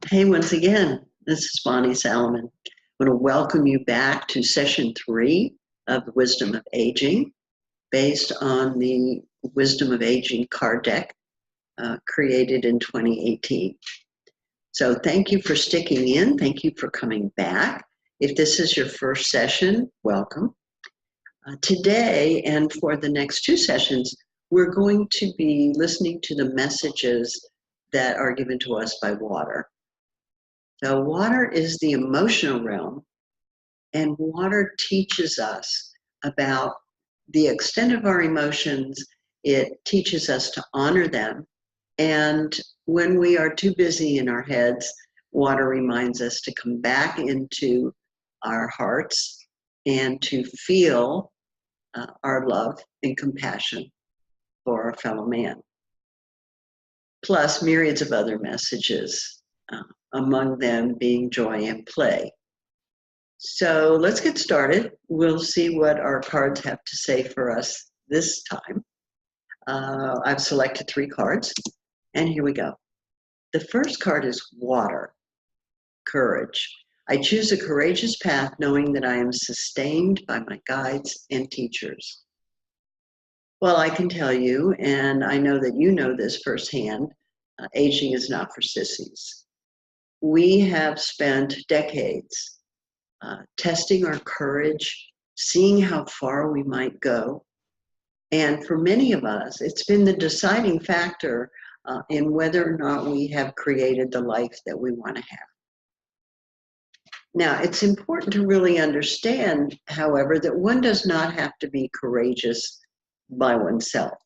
Hey, once again, this is Bonnie Salomon. I want to welcome you back to session 3 of the Wisdom of Aging, based on the Wisdom of Aging card deck created in 2018. So thank you for sticking in. Thank you for coming back. If this is your first session, welcome. Today and for the next 2 sessions, we're going to be listening to the messages that are given to us by water. So water is the emotional realm, and water teaches us about the extent of our emotions. It teaches us to honor them. And when we are too busy in our heads, water reminds us to come back into our hearts and to feel our love and compassion for our fellow man. Plus myriads of other messages, among them being joy and play. So let's get started. We'll see what our cards have to say for us this time. I've selected 3 cards, and here we go. The first card is water, courage. I choose a courageous path knowing that I am sustained by my guides and teachers. Well, I can tell you, and I know that you know this firsthand, aging is not for sissies. We have spent decades testing our courage, seeing how far we might go. And for many of us, it's been the deciding factor in whether or not we have created the life that we want to have. Now, it's important to really understand, however, that one does not have to be courageous by oneself.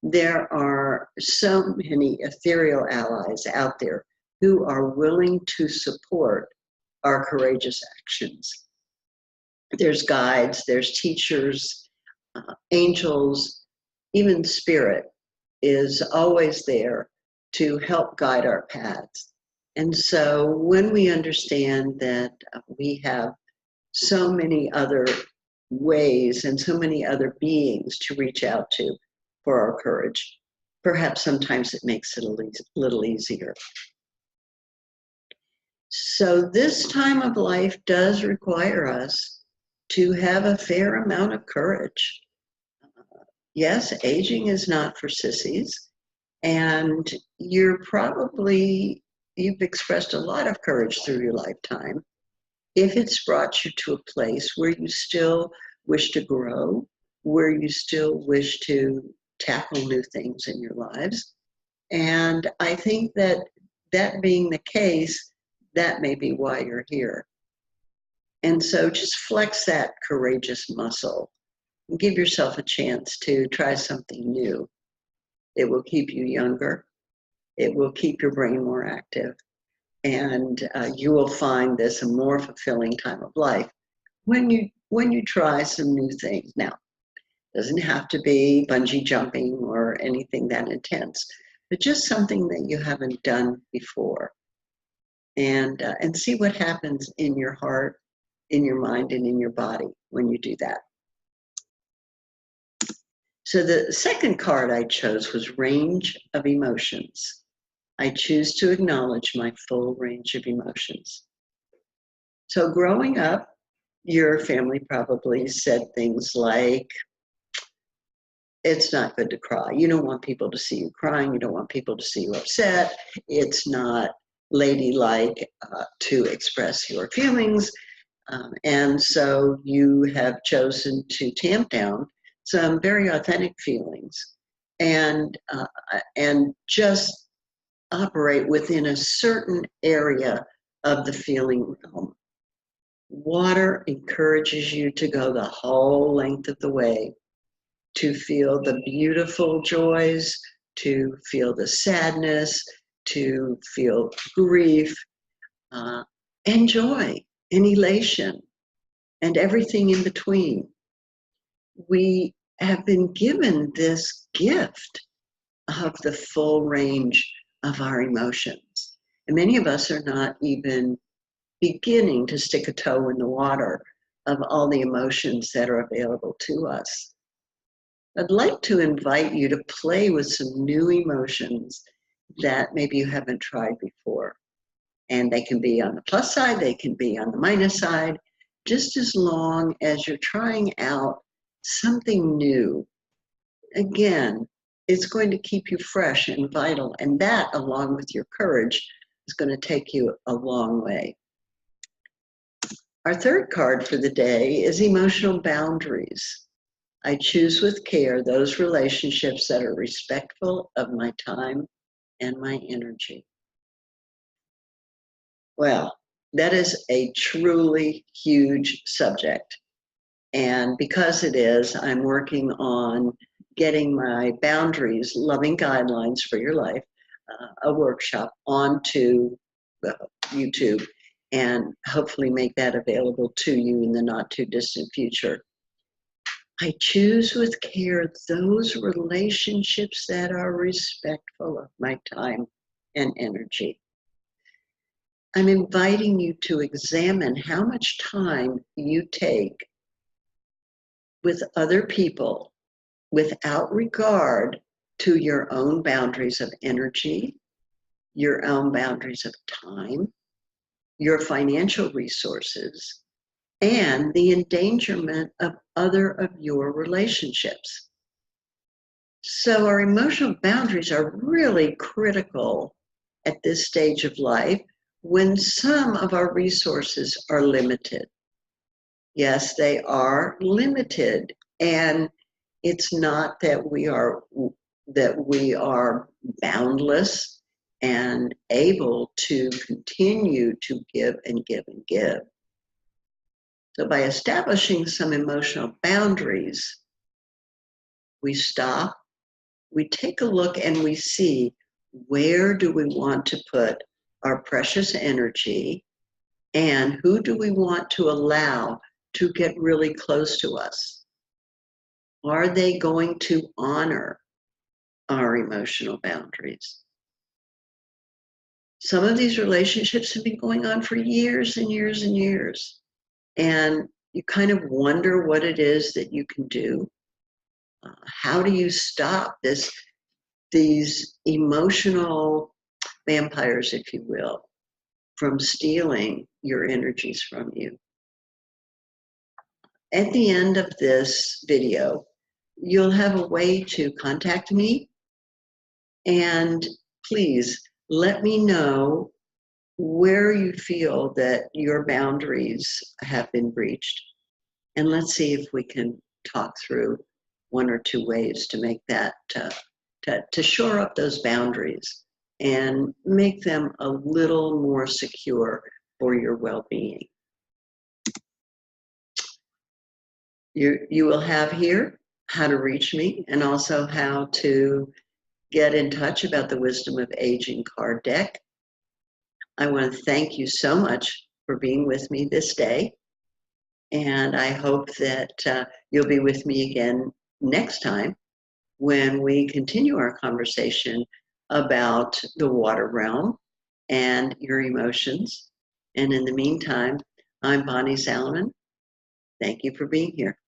There are so many ethereal allies out there who are willing to support our courageous actions. There's guides, there's teachers, angels, even spirit is always there to help guide our paths. And so when we understand that we have so many other ways and so many other beings to reach out to for our courage, perhaps sometimes it makes it a little easier. So this time of life does require us to have a fair amount of courage. Yes, aging is not for sissies, and you've expressed a lot of courage through your lifetime. If it's brought you to a place where you still wish to grow, where you still wish to tackle new things in your lives. And I think that being the case, that may be why you're here. And so just flex that courageous muscle and give yourself a chance to try something new. It will keep you younger. It will keep your brain more active. And you will find this a more fulfilling time of life when you try some new things. Now, it doesn't have to be bungee jumping or anything that intense, but just something that you haven't done before. And see what happens in your heart, in your mind, and in your body when you do that. So the second card I chose was Range of Emotions. I choose to acknowledge my full range of emotions. So growing up, your family probably said things like, it's not good to cry. You don't want people to see you crying. You don't want people to see you upset. It's not ladylike to express your feelings. And so you have chosen to tamp down some very authentic feelings and just operate within a certain area of the feeling realm. Water encourages you to go the whole length of the way, to feel the beautiful joys, to feel the sadness, to feel grief, and joy, and elation, and everything in between. We have been given this gift of the full range of our emotions. And many of us are not even beginning to stick a toe in the water of all the emotions that are available to us. I'd like to invite you to play with some new emotions that maybe you haven't tried before. And they can be on the plus side, they can be on the minus side, just as long as you're trying out something new. Again, it's going to keep you fresh and vital, and that, along with your courage, is going to take you a long way. Our third card for the day is emotional boundaries. I choose with care those relationships that are respectful of my time and my energy. Well, that is a truly huge subject. And because it is, I'm working on getting my boundaries, loving guidelines for your life, a workshop onto YouTube, and hopefully make that available to you in the not too distant future. I choose with care those relationships that are respectful of my time and energy. I'm inviting you to examine how much time you take with other people without regard to your own boundaries of energy, your own boundaries of time, your financial resources, and the endangerment of other of your relationships. So our emotional boundaries are really critical at this stage of life when some of our resources are limited. Yes, they are limited, and it's not that we are boundless and able to continue to give and give and give. So by establishing some emotional boundaries, we stop, we take a look, and we see, where do we want to put our precious energy, and who do we want to allow to get really close to us? Are they going to honor our emotional boundaries? Some of these relationships have been going on for years and years and years, and you kind of wonder what it is that you can do. How do you stop these emotional vampires, if you will, from stealing your energies from you? At the end of this video, you'll have a way to contact me, and please let me know where you feel that your boundaries have been breached. And let's see if we can talk through one or two ways to make that, to shore up those boundaries and make them a little more secure for your well-being. You will have here how to reach me, and also how to get in touch about the Wisdom of Aging card deck. I want to thank you so much for being with me this day, and I hope that you'll be with me again next time when we continue our conversation about the water realm and your emotions. And in the meantime, I'm Bonnie Salomon. Thank you for being here.